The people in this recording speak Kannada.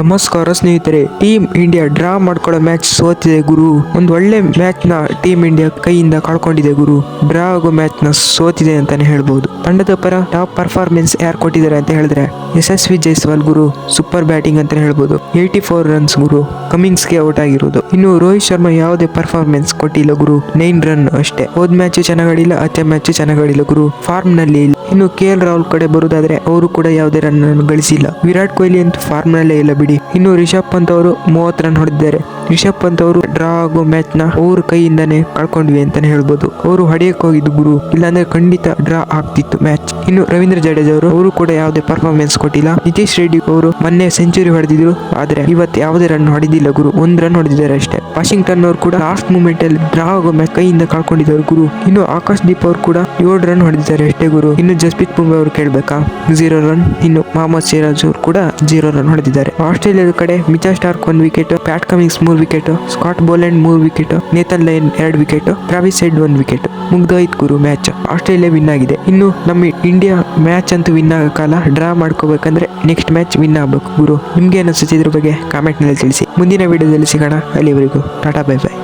ನಮಸ್ಕಾರ ಸ್ನೇಹಿತರೆ, ಟೀಮ್ ಇಂಡಿಯಾ ಡ್ರಾ ಮಾಡ್ಕೊಳ್ಳೋ ಮ್ಯಾಚ್ ಸೋತಿದೆ ಗುರು. ಒಂದು ಒಳ್ಳೆ ಮ್ಯಾಚ್ ನ ಟೀಮ್ ಇಂಡಿಯಾ ಕೈಯಿಂದ ಕಳ್ಕೊಂಡಿದೆ ಗುರು. ಡ್ರಾ ಆಗೋ ಮ್ಯಾಚ್ ನ ಸೋತಿದೆ ಅಂತಾನೆ ಹೇಳ್ಬಹುದು. ತಂಡದ ಪರ ಟಾಪ್ ಪರ್ಫಾರ್ಮೆನ್ಸ್ ಯಾರು ಕೊಟ್ಟಿದ್ದಾರೆ ಅಂತ ಹೇಳಿದ್ರೆ ಯಶಸ್ವಿ ಜೈಸ್ವಾಲ್ ಗುರು. ಸೂಪರ್ ಬ್ಯಾಟಿಂಗ್ ಅಂತಾನೆ ಹೇಳ್ಬಹುದು. 84 ರನ್ಸ್ ಗುರು. ಕಮಿನ್ಸ್ಗೆ ಔಟ್ ಆಗಿರೋದು. ಇನ್ನು ರೋಹಿತ್ ಶರ್ಮಾ ಯಾವುದೇ ಪರ್ಫಾರ್ಮೆನ್ಸ್ ಕೊಟ್ಟಿಲ್ಲ ಗುರು. 9 ರನ್ ಅಷ್ಟೇ. ಹೋದ್ ಮ್ಯಾಚ್ ಚೆನ್ನಾಗಾಡಿಲ್ಲ, ಅತ್ತೆ ಮ್ಯಾಚ್ ಚೆನ್ನಾಗಾಡಿಲ್ಲ ಗುರು. ಫಾರ್ಮ್ ನಲ್ಲಿ ಇಲ್ಲ. ಇನ್ನು KL ರಾಹುಲ್ ಕಡೆ ಬರುವುದಾದ್ರೆ ಅವರು ಕೂಡ ಯಾವುದೇ ರನ್ ಗಳಿಸಿಲ್ಲ. ವಿರಾಟ್ ಕೊಹ್ಲಿ ಅಂತೂ ಫಾರ್ಮ್ ನಲ್ಲೇ ಇಲ್ಲ ಬಿಡಿ. ಇನ್ನು ರಿಷಬ್ ಪಂತ್ ಅವರು 30 ರನ್ ಹೊಡೆದಿದ್ದಾರೆ. ರಿಷಬ್ ಪಂತ್ ಅವರು ಡ್ರಾ ಆಗೋ ಮ್ಯಾಚ್ ನ ಅವ್ರ ಕೈಯಿಂದಾನೆ ಕಳ್ಕೊಂಡ್ವಿ ಅಂತಾನೆ ಹೇಳ್ಬೋದು. ಅವರು ಹೊಡೆಯಕ್ ಹೋಗಿದ್ದು ಗುರು, ಇಲ್ಲಾಂದ್ರೆ ಖಂಡಿತ ಡ್ರಾ ಆಗ್ತಿತ್ತು ಮ್ಯಾಚ್. ಇನ್ನು ರವೀಂದ್ರ ಜಡೇಜಾ ಅವರು ಕೂಡ ಯಾವುದೇ ಪರ್ಫಾರ್ಮೆನ್ಸ್ ಕೊಟ್ಟಿಲ್ಲ. ನಿತೀಶ್ ರೆಡ್ಡಿ ಅವರು ಮೊನ್ನೆ ಸೆಂಚುರಿ ಹೊಡೆದಿದ್ರು, ಆದ್ರೆ ಇವತ್ತು ಯಾವುದೇ ರನ್ ಹೊಡೆದಿಲ್ಲ ಗುರು. 1 ರನ್ ಹೊಡೆದಿದ್ದಾರೆ ಅಷ್ಟೇ. ವಾಷಿಂಗ್ಟನ್ ಅವರು ಕೂಡ ಲಾಸ್ಟ್ ಮೂಮೆಂಟ್ ಅಲ್ಲಿ ಡ್ರಾ ಆಗೋ ಮ್ಯಾಚ್ ಕೈಯಿಂದ ಕಳ್ಕೊಂಡಿದ್ದಾರೆ ಗುರು. ಇನ್ನು ಆಕಾಶ್ ದೀಪ್ ಅವರು ಕೂಡ 7 ರನ್ ಹೊಡೆದಿದ್ದಾರೆ ಅಷ್ಟೇ ಗುರು. ಇನ್ನು ಜಸ್ಪ್ರೀತ್ ಬುಮ್ರಾ ಅವರು ಕೇಳ್ಬೇಕಾ, 0 ರನ್. ಇನ್ನು ಮೊಹಮ್ಮದ್ ಸಿರಾಜ್ ಅವರು ಕೂಡ 0 ರನ್ ಹೊಡೆದಿದ್ದಾರೆ. ಆಸ್ಟ್ರೇಲಿಯಾದ ಕಡೆ Mitchell Starc 1 wicket, Pat Cummins 3 wicket, Scott Boland 3 wicket, Nathan Lyon 2 wicket, Travis Head 1 wicket. ಮುಗ್ದೋಯ್ತು ಗುರು ಮ್ಯಾಚ್. ಆಸ್ಟ್ರೇಲಿಯಾ ವಿನ್ ಆಗಿದೆ. ಇನ್ನು ನಮ್ಮ ಇಂಡಿಯಾ ಮ್ಯಾಚ್ ಅಂತೂ ವಿನ್ ಆಗೋ ಕಾಲ. ಡ್ರಾ ಮಾಡ್ಕೋಬೇಕಂದ್ರೆ ನೆಕ್ಸ್ಟ್ ಮ್ಯಾಚ್ ವಿನ್ ಆಗ್ಬೇಕು ಗುರು. ನಿಮ್ಗೆ ಅನಿಸುತ್ತೆ ಇದ್ರ ಬಗ್ಗೆ ಕಾಮೆಂಟ್ ನಲ್ಲಿ ತಿಳಿಸಿ. ಮುಂದಿನ ವಿಡಿಯೋದಲ್ಲಿ ಸಿಗೋಣ. ಅಲ್ಲಿವರೆಗೂ ಟಾಟಾ, ಬೈ ಬೈ.